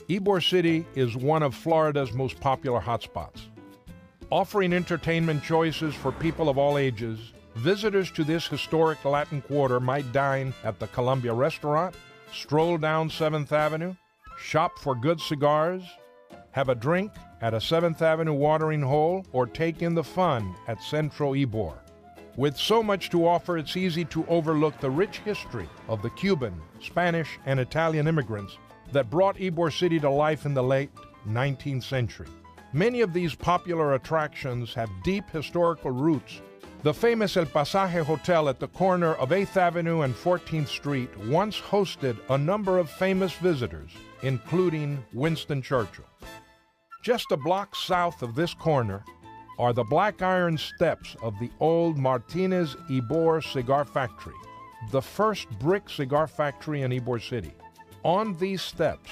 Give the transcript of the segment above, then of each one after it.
Ybor City is one of Florida's most popular hotspots. Offering entertainment choices for people of all ages, visitors to this historic Latin Quarter might dine at the Columbia Restaurant, stroll down 7th Avenue, shop for good cigars, have a drink at a 7th Avenue watering hole, or take in the fun at Centro Ybor. With so much to offer, it's easy to overlook the rich history of the Cuban, Spanish, and Italian immigrants that brought Ybor City to life in the late 19th century. Many of these popular attractions have deep historical roots. The famous El Pasaje Hotel at the corner of 8th Avenue and 14th Street once hosted a number of famous visitors, including Winston Churchill. Just a block south of this corner are the black iron steps of the old Martinez Ybor cigar factory, the first brick cigar factory in Ybor City. On these steps,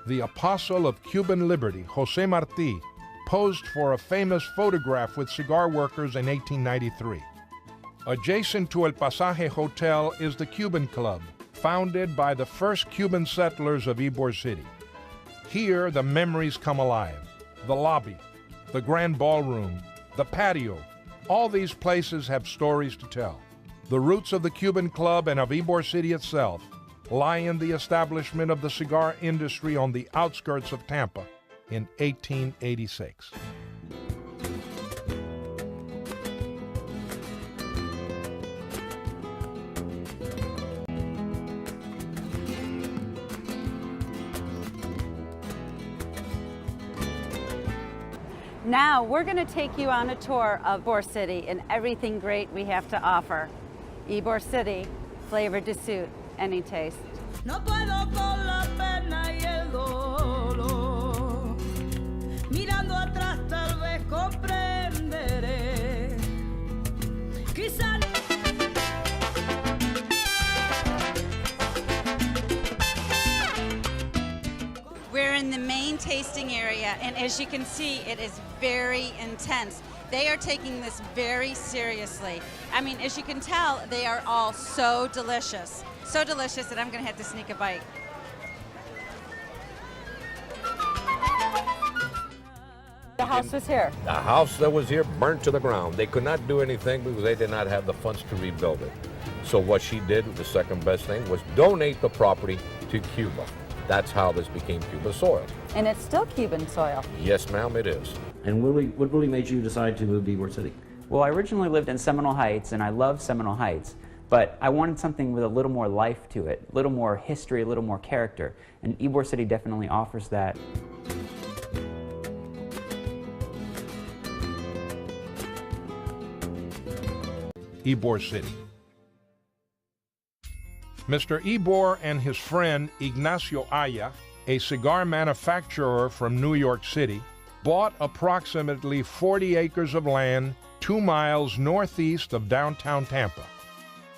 the apostle of Cuban liberty, José Martí, posed for a famous photograph with cigar workers in 1893. Adjacent to El Pasaje Hotel is the Cuban Club, founded by the first Cuban settlers of Ybor City. Here, the memories come alive. The lobby, the grand ballroom, the patio, all these places have stories to tell. The roots of the Cuban Club and of Ybor City itself lie in the establishment of the cigar industry on the outskirts of Tampa in 1886. Now we're going to take you on a tour of Ybor City and everything great we have to offer. Ybor City, flavor to suit any taste. No puedo con la pena y el dolor. Mirando atrás tal vez comprenderé. Quizá. We're in the main tasting area, and as you can see, it is very intense. They are taking this very seriously. I mean, as you can tell, they are all so delicious. So delicious that I'm gonna have to sneak a bite. The house was here. The house that was here burnt to the ground. They could not do anything because they did not have the funds to rebuild it. So what she did, the second best thing, was donate the property to Cuba. That's how this became Cuban soil. And it's still Cuban soil. Yes, ma'am, it is. And what really made you decide to move to Ybor City? Well, I originally lived in Seminole Heights, and I love Seminole Heights, but I wanted something with a little more life to it, a little more history, a little more character, and Ybor City definitely offers that. Ybor City. Mr. Ybor and his friend Ignacio Aya, a cigar manufacturer from New York City, bought approximately 40 acres of land 2 miles northeast of downtown Tampa.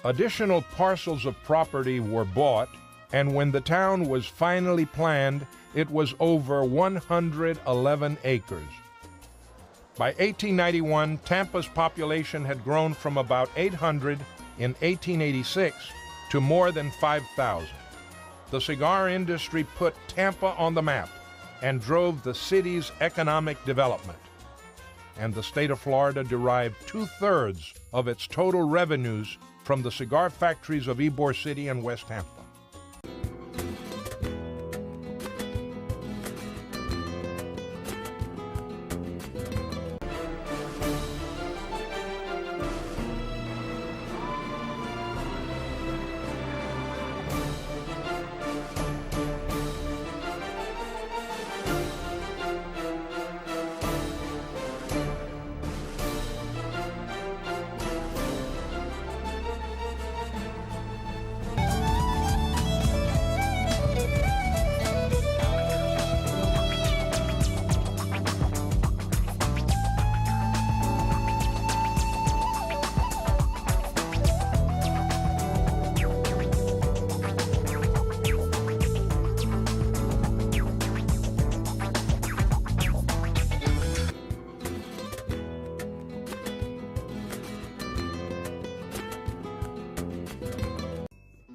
Additional parcels of property were bought, and when the town was finally planned, it was over 111 acres. By 1891, Tampa's population had grown from about 800 in 1886 to more than 5,000. The cigar industry put Tampa on the map and drove the city's economic development. And the state of Florida derived 2/3 of its total revenues from the cigar factories of Ybor City and West Tampa.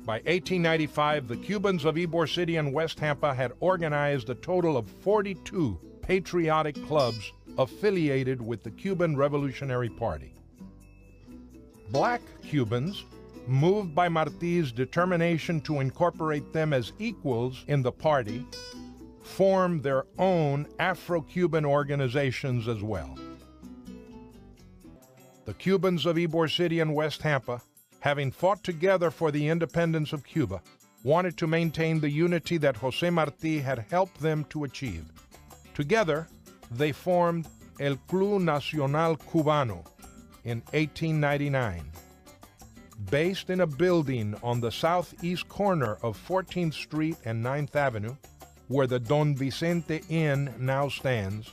By 1895, the Cubans of Ybor City and West Tampa had organized a total of 42 patriotic clubs affiliated with the Cuban Revolutionary Party. Black Cubans, moved by Martí's determination to incorporate them as equals in the party, formed their own Afro-Cuban organizations as well. The Cubans of Ybor City and West Tampa, having fought together for the independence of Cuba, wanted to maintain the unity that José Martí had helped them to achieve. Together, they formed El Club Nacional Cubano in 1899. Based in a building on the southeast corner of 14th Street and 9th Avenue, where the Don Vicente Inn now stands,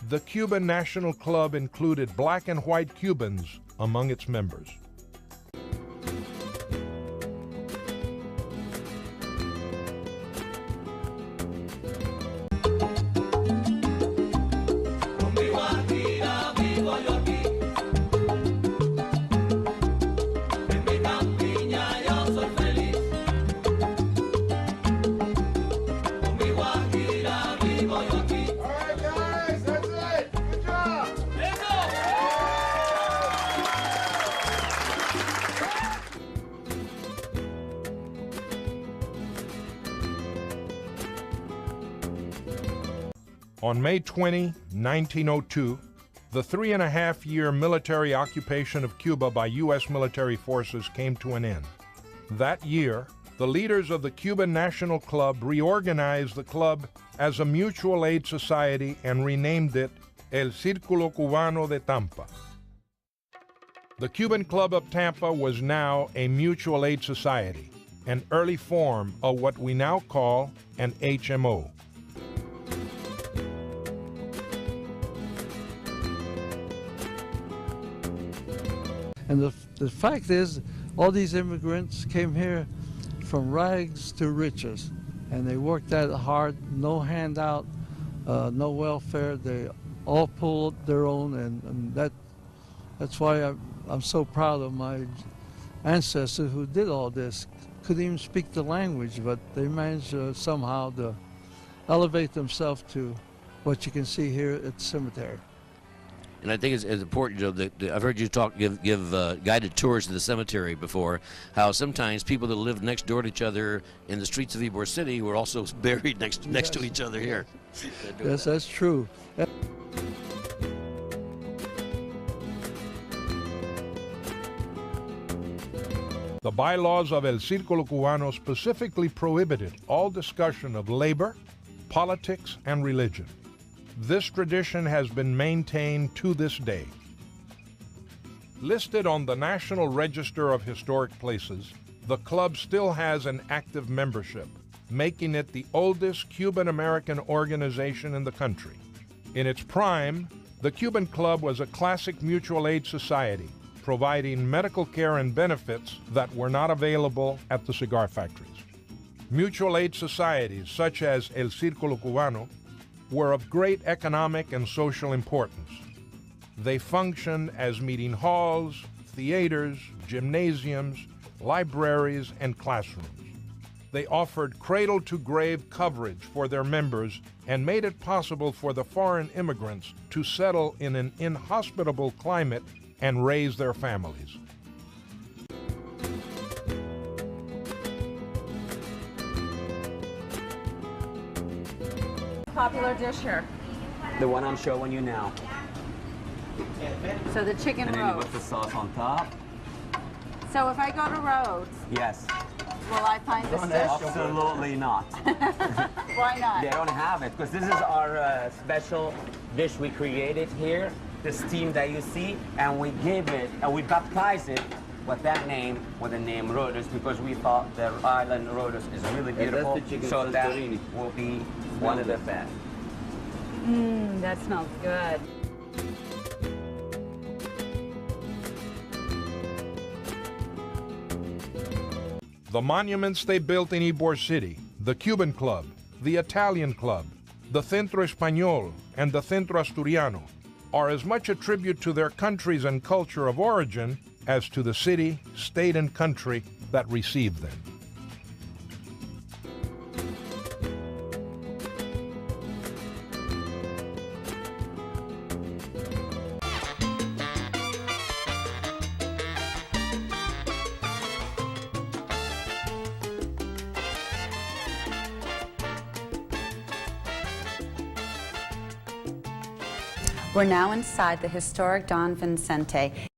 the Cuban National Club included black and white Cubans among its members. On May 20, 1902, the 3.5-year military occupation of Cuba by U.S. military forces came to an end. That year, the leaders of the Cuban National Club reorganized the club as a mutual aid society and renamed it El Círculo Cubano de Tampa. The Cuban Club of Tampa was now a mutual aid society, an early form of what we now call an HMO. And the fact is, all these immigrants came here from rags to riches, and they worked that hard, no handout, no welfare. They all pulled their own, and that's why I'm so proud of my ancestors who did all this. Couldn't even speak the language, but they managed somehow to elevate themselves to what you can see here at the cemetery. And I think it's important, I've heard you give guided tours to the cemetery before, how sometimes people that live next door to each other in the streets of Ybor City were also buried next to each other here. Yes, that's true. The bylaws of El Círculo Cubano specifically prohibited all discussion of labor, politics, and religion. This tradition has been maintained to this day. Listed on the National Register of Historic Places, the club still has an active membership, making it the oldest Cuban-American organization in the country. In its prime, the Cuban Club was a classic mutual aid society, providing medical care and benefits that were not available at the cigar factories. Mutual aid societies, such as El Círculo Cubano, were of great economic and social importance. They functioned as meeting halls, theaters, gymnasiums, libraries, and classrooms. They offered cradle-to-grave coverage for their members and made it possible for the foreign immigrants to settle in an inhospitable climate and raise their families. Popular dish here. The one I'm showing you now. So the chicken And then you Rhodes. put the sauce on top. So if I go to Rhodes, Yes. will I find this dish? Absolutely not. Why not? They don't have it because this is our special dish we created here, the steam that you see, and we give it, and we baptize it with that name, with the name Rhodes, because we thought the island Rhodes is really beautiful, the chicken so that Santorini. will be one of the best. Mmm, that smells good. The monuments they built in Ybor City, the Cuban Club, the Italian Club, the Centro Español, and the Centro Asturiano, are as much a tribute to their countries and culture of origin as to the city, state, and country that received them. We're now inside the historic Don Vincente.